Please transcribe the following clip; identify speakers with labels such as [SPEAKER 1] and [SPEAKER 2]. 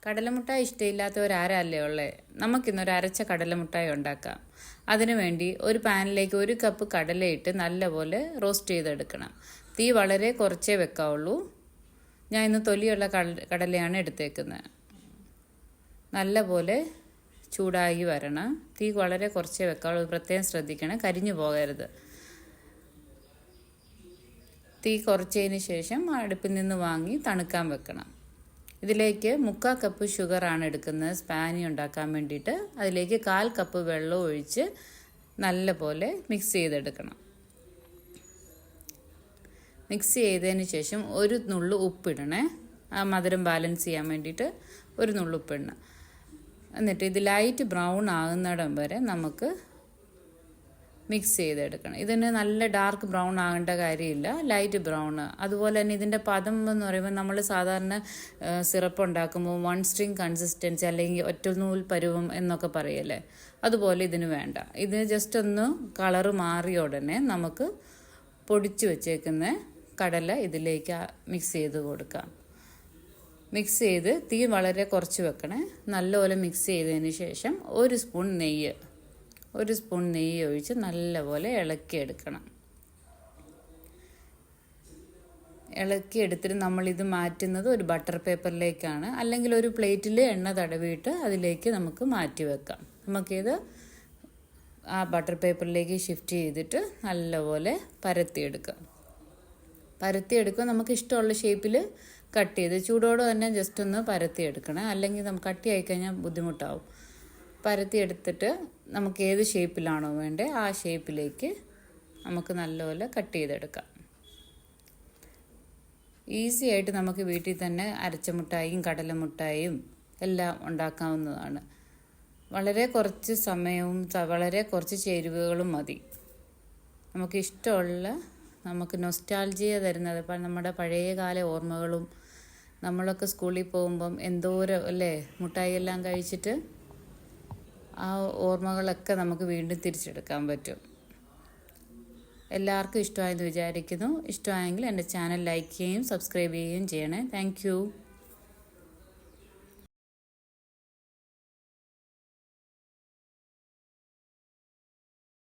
[SPEAKER 1] കടലമുട്ടായി ഇഷ്ടമില്ലാത്തവരാരല്ലേ ഉള്ളേ? നമുക്കിന്നൊരു അരച്ച കടലമുട്ടായി ഉണ്ടാക്കാം. അതിനുവേണ്ടി ഒരു പാനിലേക്ക് 1 കപ്പ് കടലയിട്ട് നല്ലപോലെ റോസ്റ്റ് ചെയ്തെടുക്കണം. തീ വളരെ കുറച്ചേ വെക്കാവുള്ളൂ. ഞാൻ ഇന്ന് തൊലിയുള്ള കടലയാണ് എടുത്തേക്കുന്നത്. നല്ലപോലെ ചൂടായി വരണം. തീ വളരെ കുറച്ചേ വെക്കാവുള്ളൂ. പ്രത്യേകം ശ്രദ്ധിക്കണം, കരിഞ്ഞു പോകരുത്. തീ കുറച്ചതിന് ശേഷം അടുപ്പിൽ നിന്ന് വാങ്ങി തണുക്കാൻ വെക്കണം. ഇതിലേക്ക് 3/4 കപ്പ് ഷുഗറാണ് എടുക്കുന്നത് സ്പാനി ഉണ്ടാക്കാൻ വേണ്ടിയിട്ട്. അതിലേക്ക് 1/4 കപ്പ് വെള്ളം ഒഴിച്ച് നല്ലപോലെ മിക്സ് ചെയ്തെടുക്കണം. മിക്സ് ചെയ്തതിന് ശേഷം ഒരു നുള്ളു ഉപ്പിടണേ. ആ മധുരം ബാലൻസ് ചെയ്യാൻ വേണ്ടിയിട്ട് ഒരു നുള്ളു ഉപ്പിടണം. എന്നിട്ട് ഇത് ലൈറ്റ് ബ്രൗൺ ആകുന്നിടം വരെ നമുക്ക് മിക്സ് ചെയ്തെടുക്കണം. ഇതിന് നല്ല ഡാർക്ക് ബ്രൗൺ ആകേണ്ട കാര്യമില്ല, ലൈറ്റ് ബ്രൗൺ. അതുപോലെ തന്നെ ഇതിൻ്റെ പദം എന്ന് പറയുമ്പോൾ നമ്മൾ സാധാരണ സിറപ്പ് ഉണ്ടാക്കുമ്പോൾ 1 സ്ട്രിങ് കൺസിസ്റ്റൻസി അല്ലെങ്കിൽ ഒറ്റനൂൽ പരുവം എന്നൊക്കെ പറയല്ലേ, അതുപോലെ ഇതിന് വേണ്ട. ഇത് ജസ്റ്റ് ഒന്ന് കളറ് മാറിയ ഉടനെ നമുക്ക് പൊടിച്ച് വെച്ചേക്കുന്ന കടല ഇതിലേക്ക് മിക്സ് ചെയ്ത് കൊടുക്കാം. മിക്സ് ചെയ്ത് തീ വളരെ കുറച്ച് വെക്കണേ. നല്ലപോലെ മിക്സ് ചെയ്തതിന് ശേഷം 1 സ്പൂൺ നെയ്യ് ഒഴിച്ച് നല്ലപോലെ ഇളക്കിയെടുക്കണം. ഇളക്കിയെടുത്തിട്ട് നമ്മളിത് മാറ്റുന്നത് ഒരു ബട്ടർ പേപ്പറിലേക്കാണ്, അല്ലെങ്കിൽ ഒരു പ്ലേറ്റിൽ എണ്ണ തടവിയിട്ട് അതിലേക്ക് നമുക്ക് മാറ്റി വെക്കാം. നമുക്കിത് ആ ബട്ടർ പേപ്പറിലേക്ക് ഷിഫ്റ്റ് ചെയ്തിട്ട് നല്ലപോലെ പരത്തിയെടുക്കാം. നമുക്ക് ഇഷ്ടമുള്ള ഷേപ്പിൽ കട്ട് ചെയ്ത് ചൂടോടെ തന്നെ ജസ്റ്റ് ഒന്ന് പരത്തിയെടുക്കണം, അല്ലെങ്കിൽ നമുക്ക് കട്ടിയായി കഴിഞ്ഞാൽ ബുദ്ധിമുട്ടാവും. പരത്തിയെടുത്തിട്ട് നമുക്ക് ഏത് ഷേപ്പിലാണോ വേണ്ടത് ആ ഷേപ്പിലേക്ക് നമുക്ക് നല്ലപോലെ കട്ട് ചെയ്തെടുക്കാം. ഈസി ആയിട്ട് നമുക്ക് വീട്ടിൽ തന്നെ അരച്ച മുട്ടായും കടലമുട്ടായും എല്ലാം ഉണ്ടാക്കാവുന്നതാണ്. വളരെ കുറച്ച് സമയവും വളരെ കുറച്ച് ചേരുവകളും മതി. നമുക്ക് ഇഷ്ടമുള്ള, നമുക്ക് നൊസ്റ്റാൾജിയ തരുന്നത് നമ്മുടെ പഴയകാല ഓർമ്മകളും, നമ്മളൊക്കെ സ്കൂളിൽ പോകുമ്പം എന്തോരം അല്ലേ മുട്ടായി എല്ലാം കഴിച്ചിട്ട് ആ ഓർമ്മകളൊക്കെ നമുക്ക് വീണ്ടും തിരിച്ചെടുക്കാൻ പറ്റും. എല്ലാവർക്കും ഇഷ്ടമായെന്ന് വിചാരിക്കുന്നു. ഇഷ്ടമായെങ്കിൽ എൻ്റെ ചാനൽ ലൈക്ക് ചെയ്യുകയും സബ്സ്ക്രൈബ് ചെയ്യുകയും ചെയ്യണേ. താങ്ക്